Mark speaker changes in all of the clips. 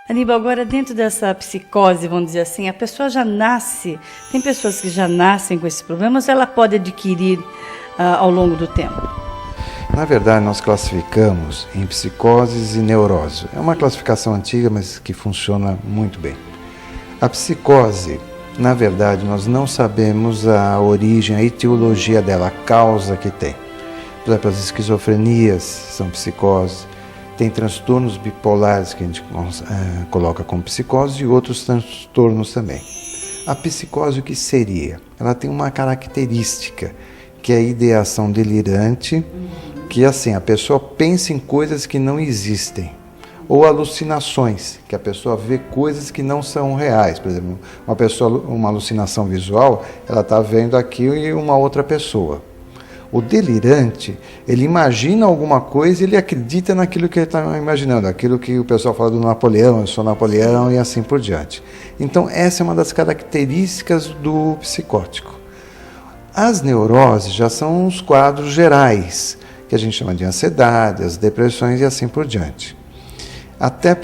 Speaker 1: Aníbal, agora dentro dessa psicose, vamos dizer assim, a pessoa já nasce, tem pessoas que já nascem com esses problemas, ela pode adquirir ao longo do tempo?
Speaker 2: Na verdade, nós classificamos em psicoses e neurose. É uma classificação antiga, mas que funciona muito bem. A psicose, na verdade, nós não sabemos a origem, a etiologia dela, a causa que tem. Por exemplo, as esquizofrenias são psicoses, tem transtornos bipolares que a gente coloca como psicose e outros transtornos também. A psicose, o que seria? Ela tem uma característica, que é a ideação delirante, que assim, a pessoa pensa em coisas que não existem, ou alucinações, que a pessoa vê coisas que não são reais. Por exemplo, uma alucinação visual, ela está vendo aquilo e uma outra pessoa. O delirante, ele imagina alguma coisa e ele acredita naquilo que ele está imaginando, aquilo que o pessoal fala do Napoleão, eu sou Napoleão e assim por diante. Então, essa é uma das características do psicótico. As neuroses já são os quadros gerais, que a gente chama de ansiedade, as depressões e assim por diante. Até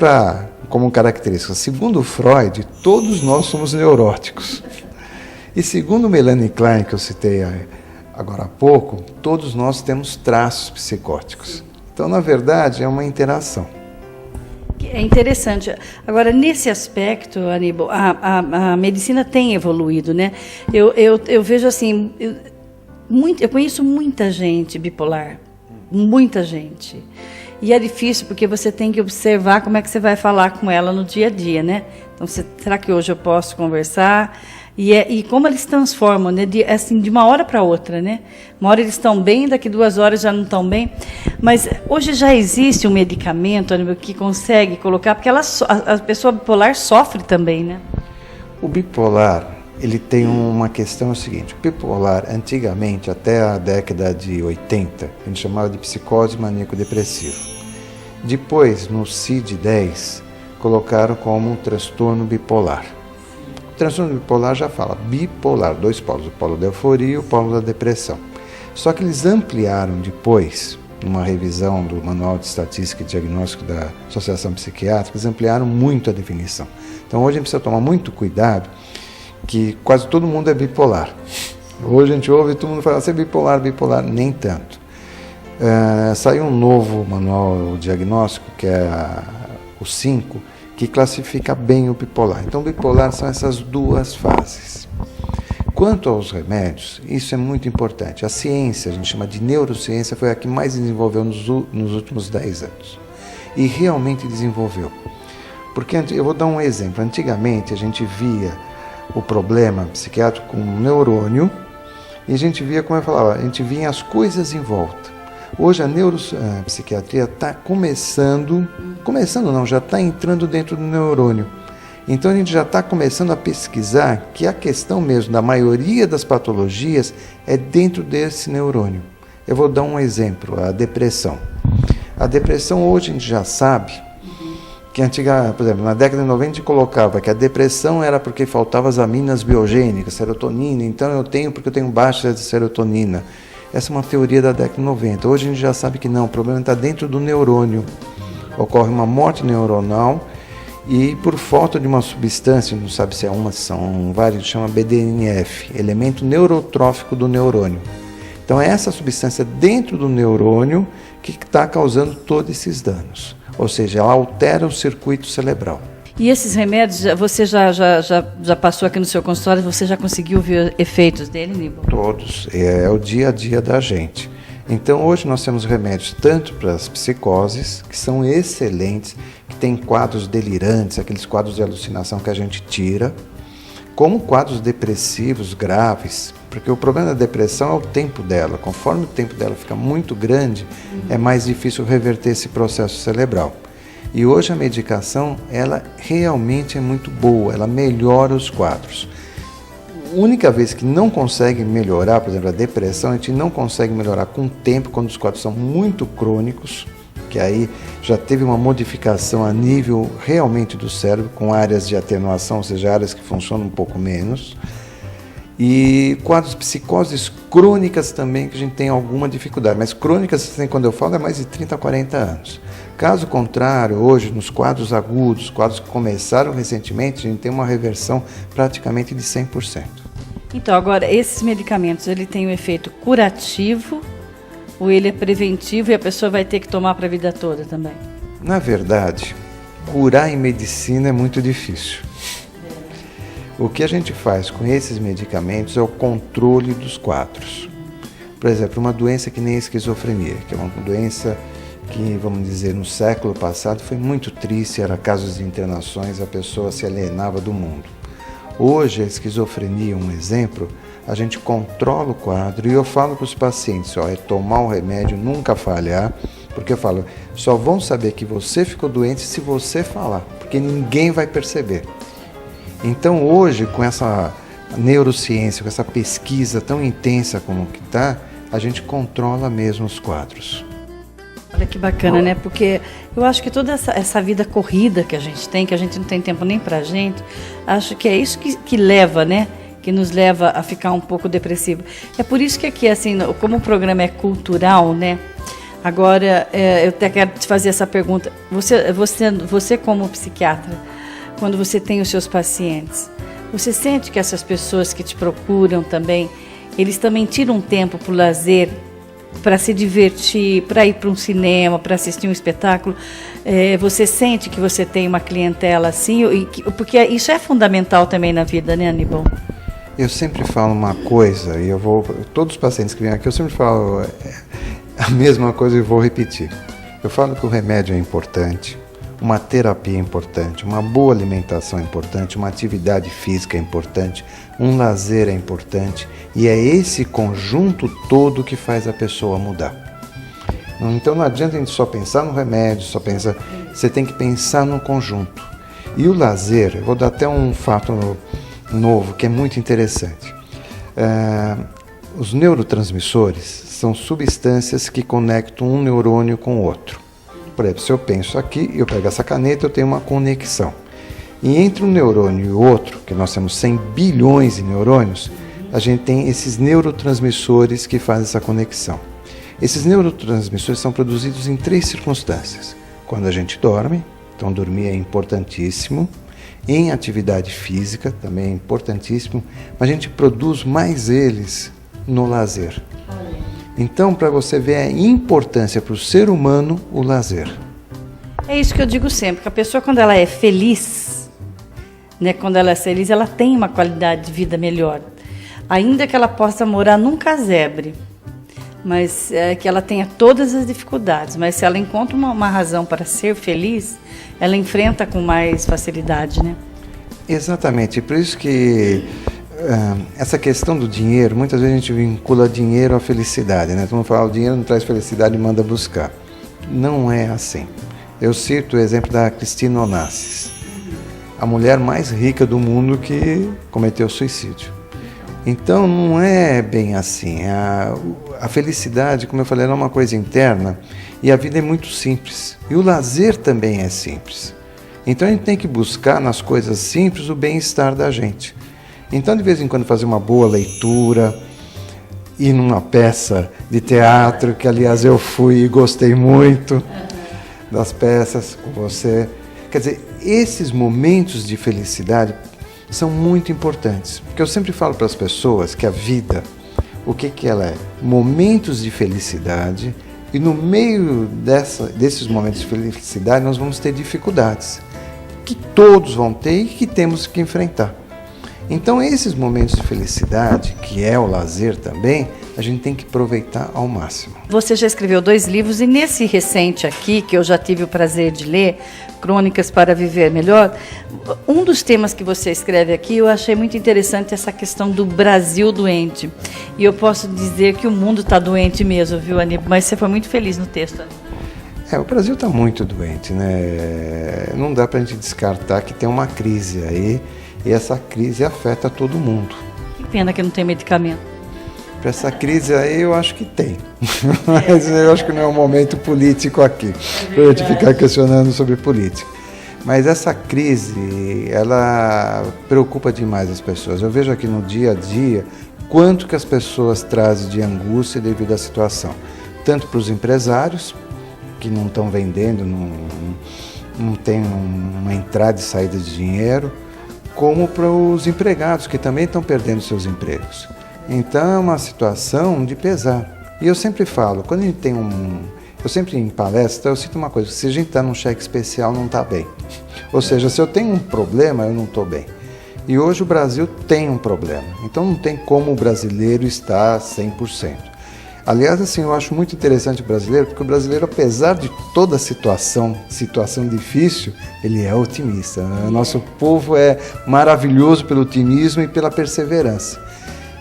Speaker 2: como característica, segundo Freud, todos nós somos neuróticos. E segundo Melanie Klein, que eu citei agora há pouco, todos nós temos traços psicóticos. Então, na verdade, é uma interação.
Speaker 1: É interessante. Agora, nesse aspecto, Aníbal, a medicina tem evoluído, né? Eu vejo assim, eu conheço muita gente bipolar, muita gente. E é difícil porque você tem que observar como é que você vai falar com ela no dia a dia, né? Então, será que hoje eu posso conversar? E como eles transformam, né? De uma hora para outra, né? Uma hora eles estão bem, daqui 2 horas já não estão bem. Mas hoje já existe um medicamento que consegue colocar, porque a pessoa bipolar sofre também, né?
Speaker 2: O bipolar, ele tem uma questão, é o seguinte: o bipolar, antigamente, até a década de 80, a gente chamava de psicose maníaco-depressivo. Depois, no CID-10, colocaram como um transtorno bipolar. O transtorno bipolar já fala bipolar, 2 polos, o polo da euforia e o polo da depressão. Só que eles ampliaram depois, numa revisão do Manual de Estatística e Diagnóstico da Associação Psiquiátrica, eles ampliaram muito a definição. Então hoje a gente precisa tomar muito cuidado, que quase todo mundo é bipolar. Hoje a gente ouve e todo mundo fala, você é bipolar, bipolar, nem tanto. Saiu um novo manual diagnóstico, que é o 5, que classifica bem o bipolar. Então, o bipolar são essas 2 fases. Quanto aos remédios, isso é muito importante. A ciência, a gente chama de neurociência, foi a que mais desenvolveu nos últimos 10 anos. E realmente desenvolveu. Porque, eu vou dar um exemplo. Antigamente, a gente via o problema psiquiátrico com um neurônio e a gente via, como eu falava, a gente via as coisas em volta. Hoje a neuropsiquiatria está já está entrando dentro do neurônio. Então a gente já está começando a pesquisar que a questão mesmo da maioria das patologias é dentro desse neurônio. Eu vou dar um exemplo, a depressão. A depressão hoje a gente já sabe que por exemplo, na década de 90 a gente colocava que a depressão era porque faltavam as aminas biogênicas, serotonina, então porque eu tenho baixa de serotonina. Essa é uma teoria da década de 90. Hoje a gente já sabe que não, o problema está dentro do neurônio. Ocorre uma morte neuronal e por falta de uma substância, não sabe se é uma, são várias, chama BDNF, elemento neurotrófico do neurônio. Então é essa substância dentro do neurônio que está causando todos esses danos. Ou seja, ela altera o circuito cerebral.
Speaker 1: E esses remédios, você já passou aqui no seu consultório, você já conseguiu ver efeitos dele, Aníbal?
Speaker 2: Todos, é o dia a dia da gente. Então hoje nós temos remédios tanto para as psicoses, que são excelentes, que tem quadros delirantes, aqueles quadros de alucinação que a gente tira, como quadros depressivos graves, porque o problema da depressão é o tempo dela. Conforme o tempo dela fica muito grande, é mais difícil reverter esse processo cerebral. E hoje a medicação, ela realmente é muito boa, ela melhora os quadros. A única vez que não consegue melhorar, por exemplo, a depressão, a gente não consegue melhorar com o tempo, quando os quadros são muito crônicos, que aí já teve uma modificação a nível realmente do cérebro, com áreas de atenuação, ou seja, áreas que funcionam um pouco menos. E quadros psicoses crônicas também, que a gente tem alguma dificuldade. Mas crônicas, assim, quando eu falo, é mais de 30 a 40 anos. Caso contrário, hoje, nos quadros agudos, quadros que começaram recentemente, a gente tem uma reversão praticamente de 100%.
Speaker 1: Então, agora, esses medicamentos, ele tem um efeito curativo ou ele é preventivo e a pessoa vai ter que tomar para a vida toda também?
Speaker 2: Na verdade, curar em medicina é muito difícil. O que a gente faz com esses medicamentos é o controle dos quadros. Por exemplo, uma doença que nem a esquizofrenia, que é uma doença que, vamos dizer, no século passado foi muito triste, era casos de internações, a pessoa se alienava do mundo. Hoje, a esquizofrenia, um exemplo, a gente controla o quadro e eu falo para os pacientes, é tomar o remédio, nunca falhar, porque eu falo, só vão saber que você ficou doente se você falar, porque ninguém vai perceber. Então hoje, com essa neurociência, com essa pesquisa tão intensa como que está, a gente controla mesmo os quadros.
Speaker 1: Olha que bacana, né? Porque eu acho que toda essa vida corrida que a gente não tem tempo nem pra gente, acho que é isso que leva, né? Que nos leva a ficar um pouco depressivo. É por isso que aqui, assim, como o programa é cultural, né? Agora, eu até quero te fazer essa pergunta. Você como psiquiatra, quando você tem os seus pacientes, você sente que essas pessoas que te procuram também, eles também tiram um tempo para o lazer, para se divertir, para ir para um cinema, para assistir um espetáculo? Você sente que você tem uma clientela assim? Porque isso é fundamental também na vida, né, Aníbal?
Speaker 2: Eu sempre falo uma coisa, e todos os pacientes que vêm aqui, eu sempre falo a mesma coisa e vou repetir. Eu falo que o remédio é importante, uma terapia é importante, uma boa alimentação é importante, uma atividade física é importante, um lazer é importante, e é esse conjunto todo que faz a pessoa mudar. Então não adianta a gente só pensar no remédio, você tem que pensar no conjunto. E o lazer, eu vou dar até um fato novo que é muito interessante. Os neurotransmissores são substâncias que conectam um neurônio com o outro. Por exemplo, se eu penso aqui, eu pego essa caneta, eu tenho uma conexão. E entre um neurônio e o outro, que nós temos 100 bilhões de neurônios, a gente tem esses neurotransmissores que fazem essa conexão. Esses neurotransmissores são produzidos em 3 circunstâncias. Quando a gente dorme, então dormir é importantíssimo. Em atividade física, também é importantíssimo. Mas a gente produz mais eles no lazer. Então, para você ver a importância para o ser humano, o lazer.
Speaker 1: É isso que eu digo sempre, que a pessoa, quando ela é feliz, né, quando ela é feliz, ela tem uma qualidade de vida melhor. Ainda que ela possa morar num casebre, mas que ela tenha todas as dificuldades, mas se ela encontra uma razão para ser feliz, ela enfrenta com mais facilidade, né? Exatamente,
Speaker 2: por isso que essa questão do dinheiro, muitas vezes a gente vincula dinheiro à felicidade, né? Todo mundo fala, o dinheiro não traz felicidade e manda buscar. Não é assim. Eu cito o exemplo da Christine Onassis, a mulher mais rica do mundo que cometeu suicídio. Então não é bem assim. A felicidade, como eu falei, é uma coisa interna e a vida é muito simples. E o lazer também é simples. Então a gente tem que buscar nas coisas simples o bem-estar da gente. Então, de vez em quando, fazer uma boa leitura, ir numa peça de teatro, que aliás eu fui e gostei muito das peças com você. Quer dizer, esses momentos de felicidade são muito importantes, porque eu sempre falo para as pessoas que a vida, o que ela é? Momentos de felicidade, e no meio desses momentos de felicidade nós vamos ter dificuldades, que todos vão ter e que temos que enfrentar. Então esses momentos de felicidade, que é o lazer também, a gente tem que aproveitar ao máximo.
Speaker 1: Você já escreveu 2 livros e nesse recente aqui, que eu já tive o prazer de ler, Crônicas para Viver Melhor, um dos temas que você escreve aqui, eu achei muito interessante essa questão do Brasil doente. E eu posso dizer que o mundo está doente mesmo, viu, Aníbal? Mas você foi muito feliz no texto, Aníbal.
Speaker 2: O Brasil está muito doente, né? Não dá para a gente descartar que tem uma crise aí, e essa crise afeta todo mundo.
Speaker 1: Que pena que não tem medicamento.
Speaker 2: Para essa crise aí eu acho que tem, mas eu acho que não é um momento político aqui, para a gente ficar questionando sobre política. Mas essa crise, ela preocupa demais as pessoas. Eu vejo aqui no dia a dia quanto que as pessoas trazem de angústia devido à situação. Tanto para os empresários, que não estão vendendo, não tem uma entrada e saída de dinheiro, como para os empregados, que também estão perdendo seus empregos. Então é uma situação de pesar. E eu sempre falo, quando a gente tem eu sempre em palestra, eu cito uma coisa, se a gente está num cheque especial, não está bem. Ou seja, se eu tenho um problema, eu não estou bem. E hoje o Brasil tem um problema, então não tem como o brasileiro estar 100%. Aliás, assim, eu acho muito interessante o brasileiro, porque o brasileiro, apesar de toda a situação difícil, ele é otimista. O nosso povo é maravilhoso pelo otimismo e pela perseverança.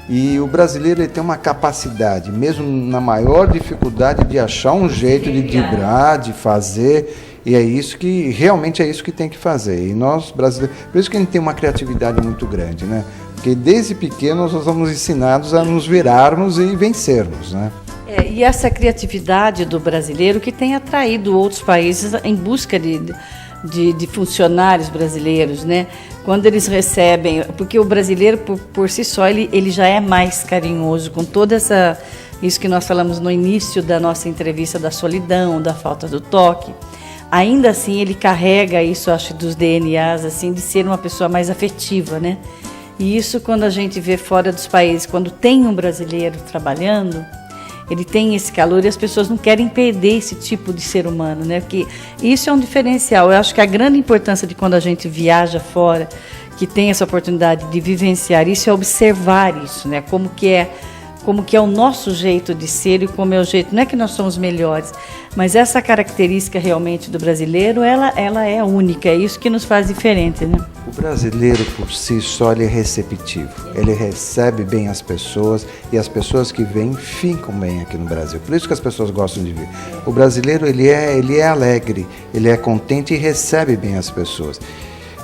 Speaker 2: E o brasileiro ele tem uma capacidade, mesmo na maior dificuldade, de achar um jeito de driblar, de fazer, e realmente é isso que tem que fazer. E nós, brasileiros, por isso que a gente tem uma criatividade muito grande, né? Porque desde pequenos nós somos ensinados a nos virarmos e vencermos, né?
Speaker 1: E essa criatividade do brasileiro que tem atraído outros países em busca de funcionários brasileiros, né? Quando eles recebem, porque o brasileiro por si só ele já é mais carinhoso com toda isso que nós falamos no início da nossa entrevista, da solidão, da falta do toque. Ainda assim ele carrega isso, acho, dos DNAs assim de ser uma pessoa mais afetiva, né? E isso quando a gente vê fora dos países, quando tem um brasileiro trabalhando, ele tem esse calor e as pessoas não querem perder esse tipo de ser humano, né? Porque isso é um diferencial. Eu acho que a grande importância de quando a gente viaja fora, que tem essa oportunidade de vivenciar isso, é observar isso, né? Como que é o nosso jeito de ser e como é o jeito. Não é que nós somos melhores, mas essa característica realmente do brasileiro, ela é única. É isso que nos faz diferente, né?
Speaker 2: O brasileiro por si só ele é receptivo, ele recebe bem as pessoas e as pessoas que vêm ficam bem aqui no Brasil. Por isso que as pessoas gostam de vir. O brasileiro ele é alegre, ele é contente e recebe bem as pessoas.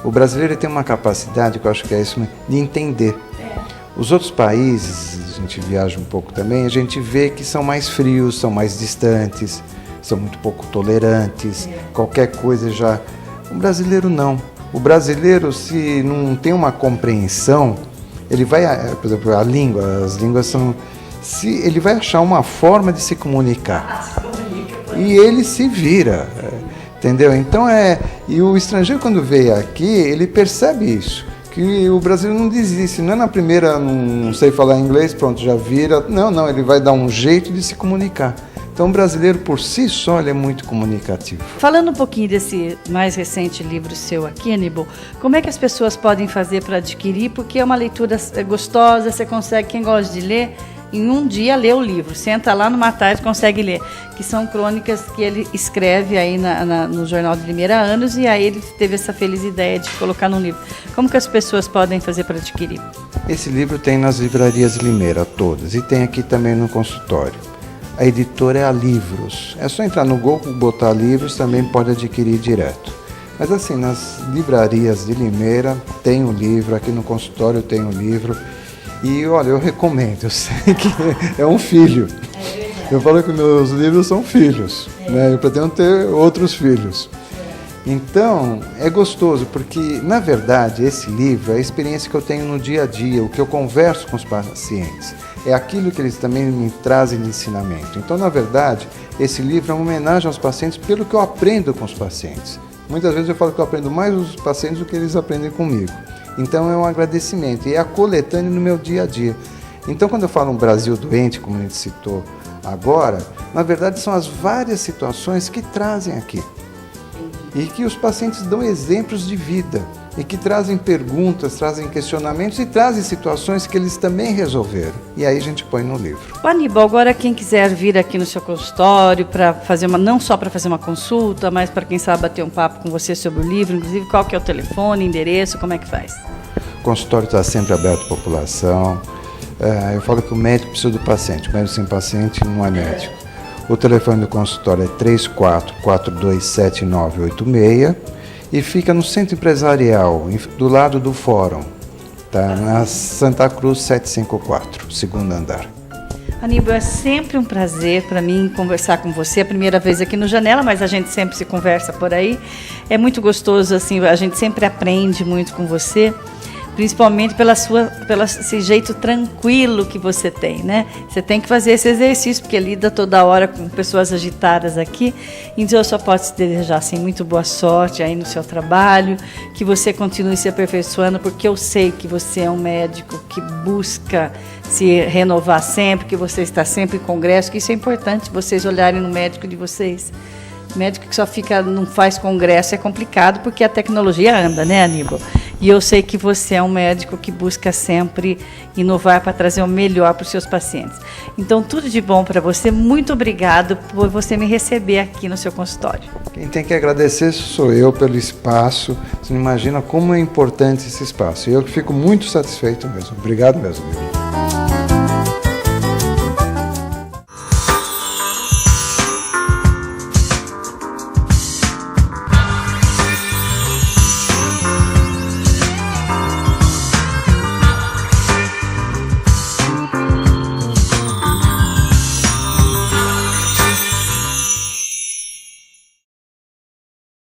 Speaker 2: O brasileiro tem uma capacidade, que eu acho que é isso, de entender. Os outros países, a gente viaja um pouco também, a gente vê que são mais frios, são mais distantes, são muito pouco tolerantes, qualquer coisa já... O brasileiro não. O brasileiro, se não tem uma compreensão, ele vai, por exemplo, as línguas são... ele vai achar uma forma de se comunicar. E ele se vira, entendeu? Então e o estrangeiro quando veio aqui, ele percebe isso. Que o Brasil não desiste, não é na primeira, não sei falar inglês, pronto, já vira. Não, ele vai dar um jeito de se comunicar. Então o brasileiro por si só ele é muito comunicativo.
Speaker 1: Falando um pouquinho desse mais recente livro seu aqui, Aníbal, como é que as pessoas podem fazer para adquirir? Porque é uma leitura gostosa, você consegue, quem gosta de ler, em um dia lê o livro, senta lá numa tarde consegue ler, que são crônicas que ele escreve aí no Jornal de Limeira há anos, e aí ele teve essa feliz ideia de colocar num livro. Como que as pessoas podem fazer para adquirir?
Speaker 2: Esse livro tem nas livrarias Limeira todas e tem aqui também no consultório. A editora é a Livros. É só entrar no Google, botar Livros, também pode adquirir direto. Mas assim, nas livrarias de Limeira tem o livro, aqui no consultório tem o livro. E olha, eu recomendo, eu sei que é um filho. Eu falo que meus livros são filhos, né? Eu pretendo ter outros filhos. Então, é gostoso, porque, na verdade, esse livro é a experiência que eu tenho no dia a dia, o que eu converso com os pacientes. É aquilo que eles também me trazem de ensinamento. Então, na verdade, esse livro é uma homenagem aos pacientes pelo que eu aprendo com os pacientes. Muitas vezes eu falo que eu aprendo mais dos pacientes do que eles aprendem comigo. Então, é um agradecimento e é a coletânea no meu dia a dia. Então, quando eu falo um Brasil doente, como a gente citou agora, na verdade são as várias situações que trazem aqui. E que os pacientes dão exemplos de vida, e que trazem perguntas, trazem questionamentos e trazem situações que eles também resolveram. E aí a gente põe no livro.
Speaker 1: O Aníbal, agora quem quiser vir aqui no seu consultório para fazer não só para fazer uma consulta, mas para quem sabe bater um papo com você sobre o livro, inclusive qual que é o telefone, endereço, como é que faz?
Speaker 2: O consultório está sempre aberto à população. Eu falo que o médico precisa do paciente, o médico sem paciente não é médico. O telefone do consultório é 34427986 e fica no Centro Empresarial, do lado do Fórum, tá? Na Santa Cruz 754, segundo andar.
Speaker 1: Aníbal, é sempre um prazer para mim conversar com você. É a primeira vez aqui no Janela, mas a gente sempre se conversa por aí. É muito gostoso, assim, a gente sempre aprende muito com você, principalmente pelo esse jeito tranquilo que você tem, né? Você tem que fazer esse exercício, porque lida toda hora com pessoas agitadas aqui. Então, eu só posso te desejar, assim, muito boa sorte aí no seu trabalho, que você continue se aperfeiçoando, porque eu sei que você é um médico que busca se renovar sempre, que você está sempre em congresso, que isso é importante, vocês olharem no médico de vocês. Médico que só não faz congresso é complicado, porque a tecnologia anda, né, Aníbal? E eu sei que você é um médico que busca sempre inovar para trazer o melhor para os seus pacientes. Então, tudo de bom para você. Muito obrigado por você me receber aqui no seu consultório.
Speaker 2: Quem tem que agradecer sou eu pelo espaço. Você não imagina como é importante esse espaço. E eu fico muito satisfeito mesmo. Obrigado mesmo.